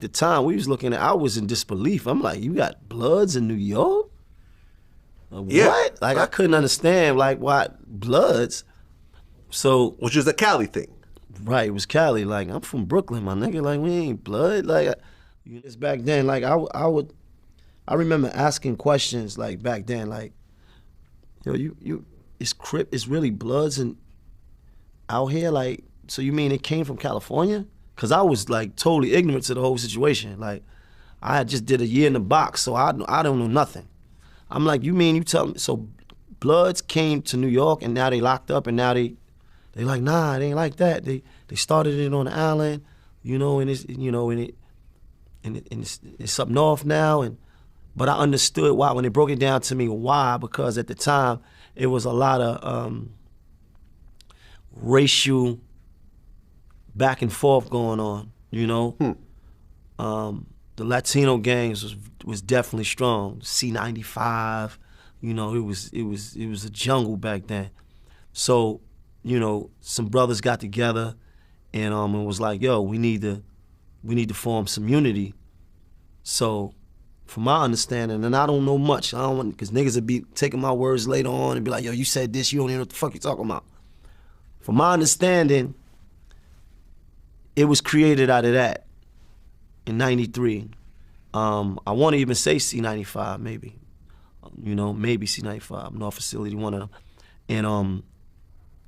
the time we was looking at, I was in disbelief. I'm like, you got Bloods in New York? What? Like, I couldn't understand, like, why Bloods. So, which is a Cali thing. Right, it was Cali. Like, I'm from Brooklyn, my nigga. Like, we ain't Blood. Like, it's back then. Like, I remember asking questions, like, back then, like, yo, it's really Bloods and out here? Like, so you mean it came from California? Because I was, like, totally ignorant to the whole situation. Like, I had just did a year in the box, so I don't know nothing. I'm like, you tell me, so Bloods came to New York and now they locked up and now they like, nah, it ain't like that. They started it on the island, and it's up north now. But I understood why when they broke it down to me why, because at the time it was a lot of racial back and forth going on, The Latino gangs was definitely strong. C95, it was a jungle back then. So, some brothers got together and it was like, yo, we need to form some unity. So, from my understanding, and I don't know much, because niggas would be taking my words later on and be like, yo, you said this, you don't even know what the fuck you talking about. From my understanding, it was created out of that in 93. I want to even say C95, maybe. Maybe C95, North Facility, one of them. And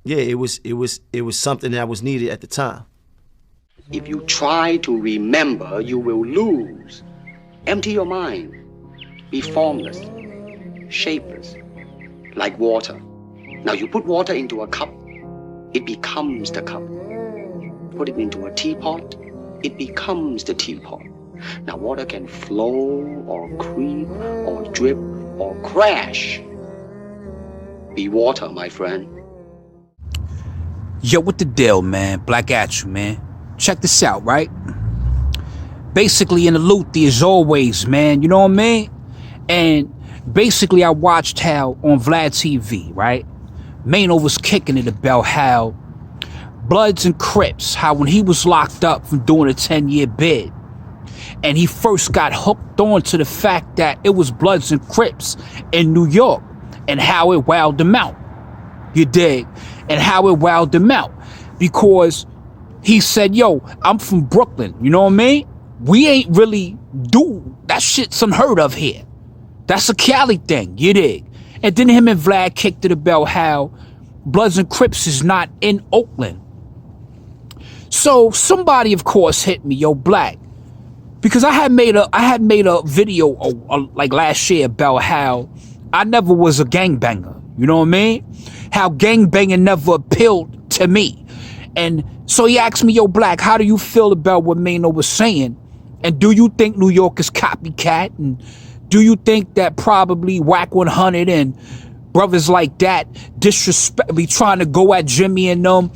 it was something that was needed at the time. If you try to remember, you will lose. Empty your mind. Be formless, shapeless, like water. Now you put water into a cup, it becomes the cup. Put it into a teapot, it becomes the teapot. Now water can flow or creep or drip or crash. Be water, my friend. Yo, what the deal, man? Black at you, man. Check this out, right? Basically in the loop, as always, man. You know what I mean? And basically I watched how on Vlad TV, right? Maino was kicking it about how Bloods and Crips, how when he was locked up from doing a 10-year bid, and he first got hooked on to the fact that it was Bloods and Crips in New York, and how it wowed him out. You dig? And how it wowed him out. Because he said, yo, I'm from Brooklyn, you know what I mean? We ain't really do that shit's unheard of here. That's a Cali thing, you dig? And then him and Vlad kicked it about how Bloods and Crips is not in Oakland. So somebody, of course, hit me, yo, Black, because I had made a video like last year about how I never was a gangbanger. You know what I mean? How gangbanging never appealed to me. And so he asked me, yo, Black, how do you feel about what Maino was saying? And do you think New York is copycat? And do you think that probably Whack 100 and brothers like that be trying to go at Jimmy and them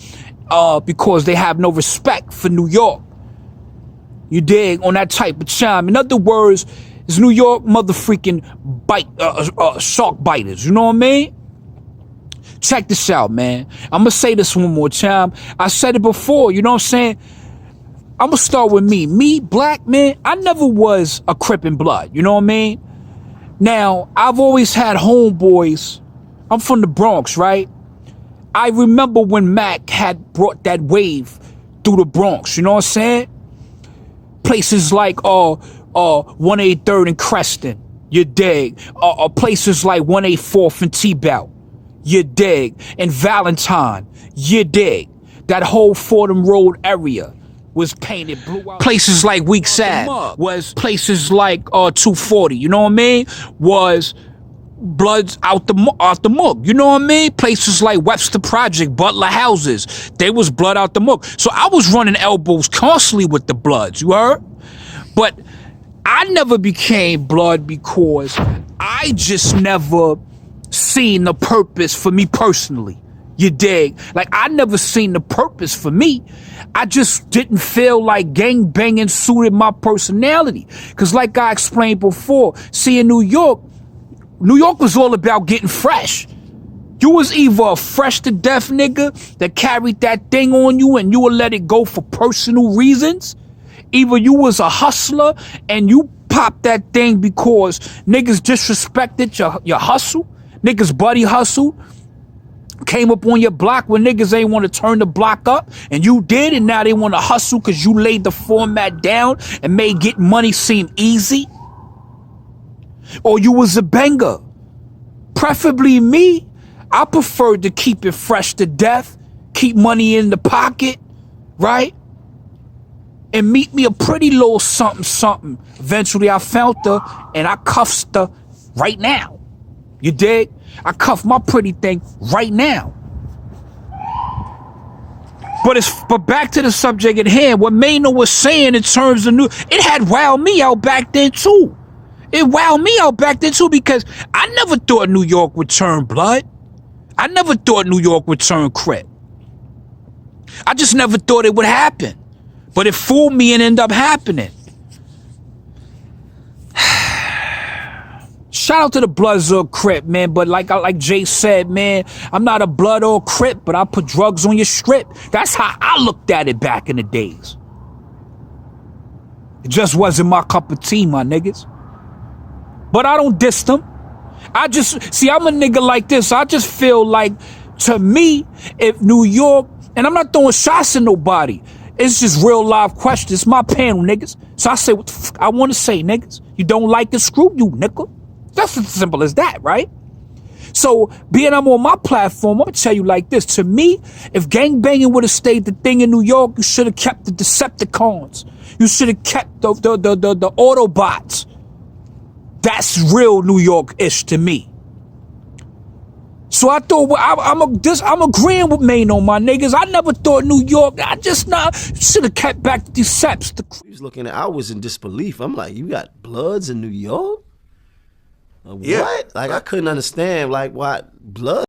because they have no respect for New York? You dig? On that type of chime. In other words, is New York motherfreaking shark biters. You know what I mean? Check this out, man. I'm gonna say this one more time. I said it before, you know what I'm saying? I'm gonna start with me. Me, Black, man, I never was a Crip in blood, you know what I mean? Now, I've always had homeboys. I'm from the Bronx, right? I remember when Mac had brought that wave through the Bronx, you know what I'm saying? Places like 183rd and Creston, you dig? Places like 184th and T-Belt, you dig? And Valentine, you dig? That whole Fordham Road area was painted blue out. Places like Weeks Ave was places like 240, you know what I mean? Was Bloods out the mug, you know what I mean? Places like Webster Project, Butler Houses, they was blood out the mug. So I was running elbows constantly with the Bloods, you heard? But I never became Blood because I just never seen the purpose for me personally. You dig? Like, I never seen the purpose for me. I just didn't feel like gang banging suited my personality. Because like I explained before, see, in New York was all about getting fresh. You was either a fresh to death nigga that carried that thing on you and you would let it go for personal reasons. Either you was a hustler and you popped that thing because niggas disrespected your hustle, niggas buddy hustle, came up on your block when niggas ain't want to turn the block up, and you did, and now they want to hustle because you laid the format down and made getting money seem easy. Or you was a banger. Preferably me, I preferred to keep it fresh to death, keep money in the pocket, right? And meet me a pretty little something something. Eventually I found her and I cuffed her right now. You dig? I cuffed my pretty thing right now. But back to the subject at hand, what Maino was saying in terms of it had wowed me out back then too. It wowed me out back then too, because I never thought New York would turn blood. I never thought New York would turn Crip. I just never thought it would happen. But it fooled me and ended up happening. Shout out to the Bloods or Crip, man. But like Jay said, man, I'm not a Blood or Crip, but I put drugs on your strip. That's how I looked at it back in the days. It just wasn't my cup of tea, my niggas. But I don't diss them. I'm a nigga like this. I just feel like, to me, if New York, and I'm not throwing shots at nobody, it's just real live questions. It's my panel, niggas. So I say what the fuck I want to say, niggas. You don't like it, screw you, nigga. That's as simple as that, right? So, being I'm on my platform, I'm gonna tell you like this. To me, if gangbanging would have stayed the thing in New York, you should have kept the Decepticons. You should have kept the Autobots. That's real New York-ish to me. So I thought, I'm agreeing with Maino, my niggas. I never thought New York. I just should have kept back the Deceps. He was looking at. I was in disbelief. I'm like, you got Bloods in New York? What? Yeah. Like I couldn't understand. Like what blood?